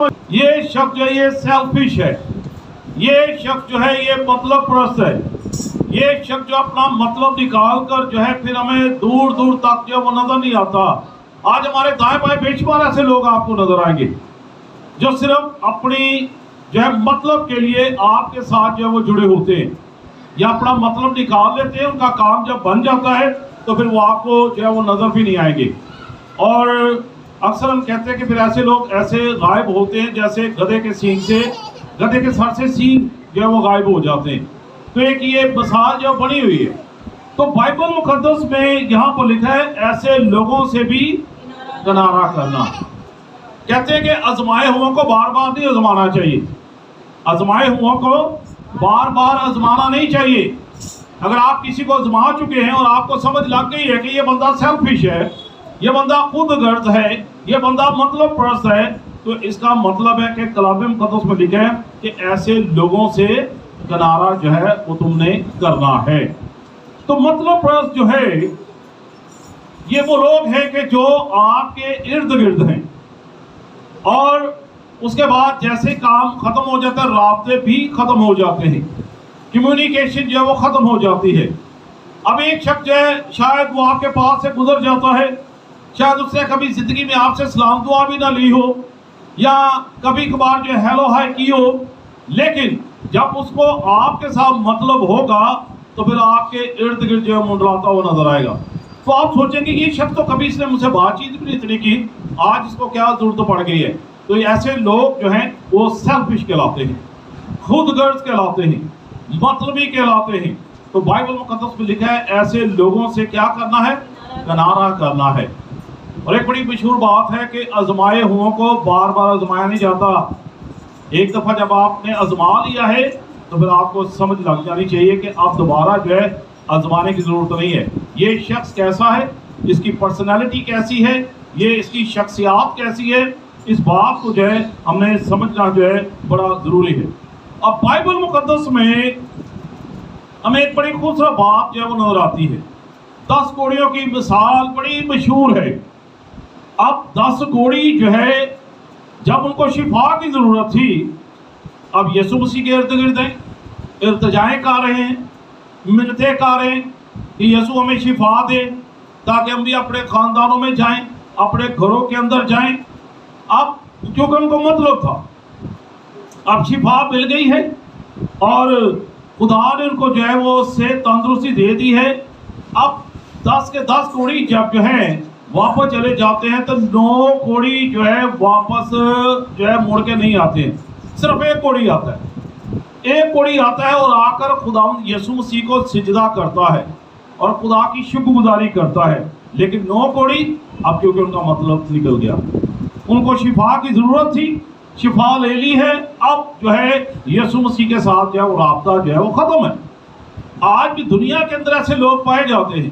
یہ شخص جو ہے یہ سیلفش ہے، یہ شخص جو ہے یہ مطلب پرست ہے، یہ شخص جو اپنا مطلب نکال کر جو ہے پھر ہمیں دور دور تک جو وہ نظر نہیں آتا۔ آج ہمارے دائیں بائیں بے شمار ایسے لوگ آپ کو نظر آئیں گے جو صرف اپنی جو ہے مطلب کے لیے آپ کے ساتھ جو ہے وہ جڑے ہوتے ہیں، یا اپنا مطلب نکال لیتے ہیں، ان کا کام جب بن جاتا ہے تو پھر وہ آپ کو جو ہے وہ نظر بھی نہیں آئیں گے۔ اور اکثر ہم کہتے ہیں کہ پھر ایسے لوگ ایسے غائب ہوتے ہیں جیسے گدھے کے سر سے سینگ جو ہے وہ غائب ہو جاتے ہیں۔ تو ایک یہ مثال جو بنی ہوئی ہے، تو بائبل مقدس میں یہاں پر لکھا ہے ایسے لوگوں سے بھی کنارہ کرنا۔ کہتے ہیں کہ آزمائے ہوا کو بار بار نہیں آزمانا چاہیے، آزمائے ہوا کو بار بار آزمانا نہیں چاہیے۔ اگر آپ کسی کو آزما چکے ہیں اور آپ کو سمجھ لگ گئی ہے کہ یہ بندہ سیلفش ہے، یہ بندہ خود غرض ہے، یہ بندہ مطلب پرست ہے، تو اس کا مطلب ہے کہ کلام مقدس میں لکھا ہے کہ ایسے لوگوں سے کنارہ جو ہے وہ تم نے کرنا ہے۔ تو مطلب پرست جو ہے یہ وہ لوگ ہیں کہ جو آپ کے ارد گرد ہیں، اور اس کے بعد جیسے کام ختم ہو جاتا ہے رابطے بھی ختم ہو جاتے ہیں، کمیونیکیشن جو ہے وہ ختم ہو جاتی ہے۔ اب ایک شخص جو ہے شاید وہ آپ کے پاس سے گزر جاتا ہے، شاید اس نے کبھی زندگی میں آپ سے سلام دعا بھی نہ لی ہو، یا کبھی کبھار جو ہیلو ہائی کی ہو، لیکن جب اس کو آپ کے ساتھ مطلب ہوگا تو پھر آپ کے ارد گرد جو ہے منڈلاتا ہوا نظر آئے گا۔ تو آپ سوچیں گے یہ شخص تو کبھی اس نے مجھ سے بات چیت بھی نہیں کی، آج اس کو کیا ضرورت پڑ گئی ہے۔ تو ایسے لوگ جو ہیں وہ سیلفش کہلاتے ہیں، خود غرض کہلاتے ہیں، مطلبی کہلاتے ہیں۔ تو بائبل مقدس میں لکھا ہے ایسے لوگوں سے کیا کرنا ہے؟ کنارہ کرنا ہے۔ اور ایک بڑی مشہور بات ہے کہ آزمائے ہوں کو بار بار آزمایا نہیں جاتا۔ ایک دفعہ جب آپ نے آزما لیا ہے تو پھر آپ کو سمجھ لگ جانی چاہیے کہ آپ دوبارہ جو ہے آزمانے کی ضرورت نہیں ہے۔ یہ شخص کیسا ہے، اس کی پرسنالٹی کیسی ہے، یہ اس کی شخصیات کیسی ہے، اس بات کو جو ہے ہم نے سمجھنا جو ہے بڑا ضروری ہے۔ اب بائبل مقدس میں ہمیں ایک بڑی خوبصورت بات جو ہے وہ نظر آتی ہے۔ 10 کوڑیوں کی مثال بڑی مشہور ہے۔ اب 10 کوڑی جو ہے جب ان کو شفا کی ضرورت تھی، اب یسوع مسیح کے ارد گرد ہیں، التجائیں کر رہے ہیں، منتیں کر رہے ہیں کہ یسوع ہمیں شفا دے تاکہ ہم بھی اپنے خاندانوں میں جائیں، اپنے گھروں کے اندر جائیں۔ اب کیونکہ ان کو مطلب تھا، اب شفا مل گئی ہے اور خدا نے ان کو جو ہے وہ سے تندرستی دے دی ہے۔ اب 10 کے 10 کوڑی جب جو ہیں واپس چلے جاتے ہیں تو 9 کوڑی جو ہے واپس جو ہے مڑ کے نہیں آتے ہیں، صرف ایک کوڑی آتا ہے، ایک کوڑی آتا ہے اور آ کر خدا یسوع مسیح کو سجدہ کرتا ہے اور خدا کی شکر گزاری کرتا ہے۔ لیکن 9 کوڑی اب کیونکہ ان کا مطلب نکل گیا، ان کو شفا کی ضرورت تھی، شفا لے لی ہے، اب جو ہے یسوع مسیح کے ساتھ جو ہے وہ رابطہ جو ہے وہ ختم ہے۔ آج بھی دنیا کے اندر ایسے لوگ پائے جاتے ہیں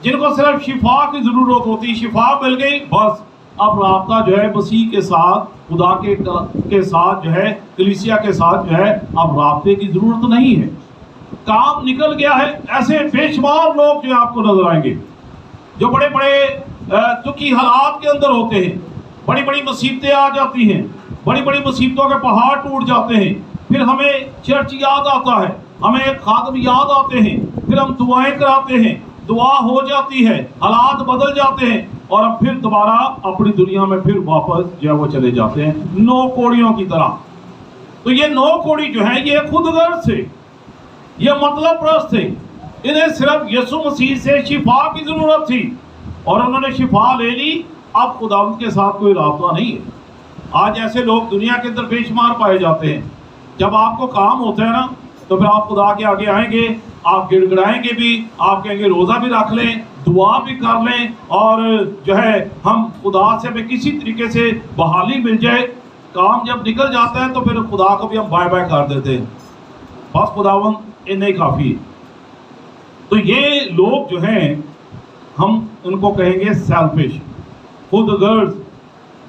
جن کو صرف شفا کی ضرورت ہوتی، شفا مل گئی بس اب رابطہ جو ہے مسیح کے ساتھ، خدا کے ساتھ جو ہے کلیسیا کے ساتھ جو ہے اب رابطے کی ضرورت نہیں ہے، کام نکل گیا ہے۔ ایسے بے شمار لوگ جو آپ کو نظر آئیں گے جو بڑے بڑے دکھی حالات کے اندر ہوتے ہیں، بڑی بڑی مصیبتیں آ جاتی ہیں، بڑی بڑی مصیبتوں کے پہاڑ ٹوٹ جاتے ہیں، پھر ہمیں چرچ یاد آتا ہے، ہمیں خادم یاد آتے ہیں، پھر ہم دعائیں کراتے ہیں، دعا ہو جاتی ہے، حالات بدل جاتے ہیں اور ہم پھر دوبارہ اپنی دنیا میں پھر واپس جو ہے وہ چلے جاتے ہیں 9 کوڑیوں کی طرح۔ تو یہ 9 کوڑی جو ہیں یہ خود غرض تھے، یہ مطلب پرست تھے، انہیں صرف یسوع مسیح سے شفا کی ضرورت تھی اور انہوں نے شفا لے لی، اب خدا ان کے ساتھ کوئی رابطہ نہیں ہے۔ آج ایسے لوگ دنیا کے اندر بے شمار پائے جاتے ہیں، جب آپ کو کام ہوتا ہے نا تو پھر آپ خدا کے آگے آئیں گے، آپ گڑ گڑائیں گے بھی، آپ کہیں گے روزہ بھی رکھ لیں، دعا بھی کر لیں، اور جو ہے ہم خدا سے ہمیں کسی طریقے سے بحالی مل جائے۔ کام جب نکل جاتا ہے تو پھر خدا کو بھی ہم بائے بائے کر دیتے ہیں، بس خداوند نہیں کافی۔ تو یہ لوگ جو ہیں ہم ان کو کہیں گے سیلفش، خود غرض،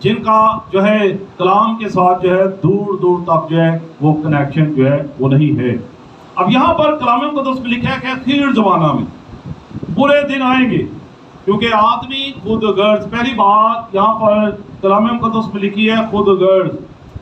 جن کا جو ہے کلام کے ساتھ جو ہے دور دور تک جو ہے وہ کنیکشن جو ہے وہ نہیں ہے۔ اب یہاں پر کلام مقدس میں لکھا ہے کہ آخر زمانہ میں برے دن آئیں گے، کیونکہ آدمی خود غرض، پہلی بات یہاں پر کلام مقدس میں لکھی ہے خود غرض،